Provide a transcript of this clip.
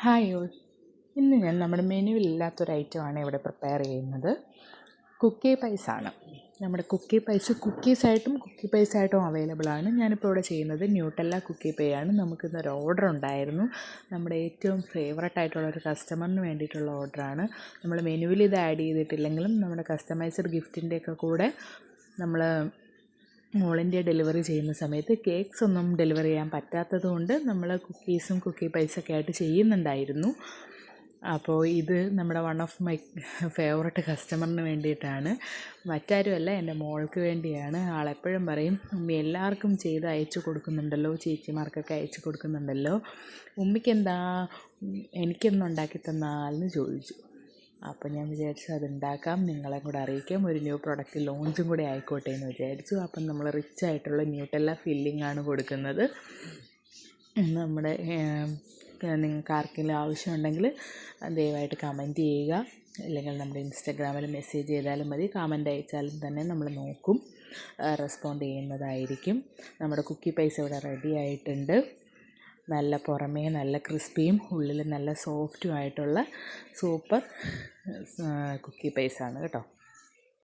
Hi all. ഇന്ന് ഞാൻ നമ്മുടെ മെനുവിലില്ലാത്തൊരു ഐറ്റമാണ് ഇവിടെ പ്രിപ്പയർ ചെയ്യുന്നത്. കുക്കി പൈസാണ്. നമ്മുടെ കുക്കി പൈസ് കുക്കി പൈസായിട്ടും അവൈലബിൾ ആണ്. ഞാനിപ്പോൾ ഇവിടെ ചെയ്യുന്നത് ന്യൂട്ടെല്ല കുക്കി പൈ ആണ്. നമുക്കിന്നൊരു ഓർഡർ ഉണ്ടായിരുന്നു. നമ്മുടെ ഏറ്റവും ഫേവററ്റ് ആയിട്ടുള്ളൊരു കസ്റ്റമറിന് വേണ്ടിയിട്ടുള്ള ഓർഡറാണ്. നമ്മൾ മെനുവിൽ ഇത് ആഡ് ചെയ്തിട്ടില്ലെങ്കിലും നമ്മുടെ കസ്റ്റമൈസ്ഡ് ഗിഫ്റ്റിൻ്റെയൊക്കെ കൂടെ നമ്മൾ ഓൾ ഇന്ത്യ ഡെലിവറി ചെയ്യുന്ന സമയത്ത് കേക്ക്സ് ഒന്നും ഡെലിവറി ചെയ്യാൻ പറ്റാത്തത് കൊണ്ട് നമ്മൾ കുക്കീസും കുക്കി പൈസൊക്കെ ആയിട്ട് ചെയ്യുന്നുണ്ടായിരുന്നു. അപ്പോൾ ഇത് നമ്മുടെ വൺ ഓഫ് മൈ ഫേവററ്റ് കസ്റ്റമറിന് വേണ്ടിയിട്ടാണ്. മറ്റാരുമല്ല, എൻ്റെ മോൾക്ക് വേണ്ടിയാണ്. ആളെപ്പോഴും പറയും, ഉമ്മി എല്ലാവർക്കും ചെയ്ത് അയച്ചു കൊടുക്കുന്നുണ്ടല്ലോ, ചേച്ചിമാർക്കൊക്കെ അയച്ചു കൊടുക്കുന്നുണ്ടല്ലോ, ഉമ്മിക്കെന്താ എനിക്കൊന്നും ഉണ്ടാക്കി തന്നാലെന്ന് ചോദിച്ചു. അപ്പോൾ ഞാൻ വിചാരിച്ചു അതുണ്ടാക്കാം, നിങ്ങളെ കൂടെ അറിയിക്കാം, ഒരു ന്യൂ പ്രൊഡക്റ്റ് ലോഞ്ചും കൂടെ ആയിക്കോട്ടെ എന്ന് വിചാരിച്ചു. അപ്പം നമ്മൾ റിച്ച് ആയിട്ടുള്ള ന്യൂട്ടെല്ല ഫില്ലിംഗ് ആണ് കൊടുക്കുന്നത്. നമ്മുടെ നിങ്ങൾക്ക് ആർക്കെങ്കിലും ആവശ്യമുണ്ടെങ്കിൽ ദയവായിട്ട് കമൻറ്റ് ചെയ്യുക, അല്ലെങ്കിൽ നമ്മുടെ ഇൻസ്റ്റാഗ്രാമിൽ മെസ്സേജ് ചെയ്താലും മതി. കമൻറ്റ് അയച്ചാലും തന്നെ നമ്മൾ നോക്കും, റെസ്പോണ്ട് ചെയ്യുന്നതായിരിക്കും. നമ്മുടെ കുക്കി പൈസ ഇവിടെ റെഡി ആയിട്ടുണ്ട്. നല്ല പുറമേ നല്ല ക്രിസ്പിയും ഉള്ളിൽ നല്ല സോഫ്റ്റും ആയിട്ടുള്ള സൂപ്പർ കുക്കി പൈസാണ് കേട്ടോ.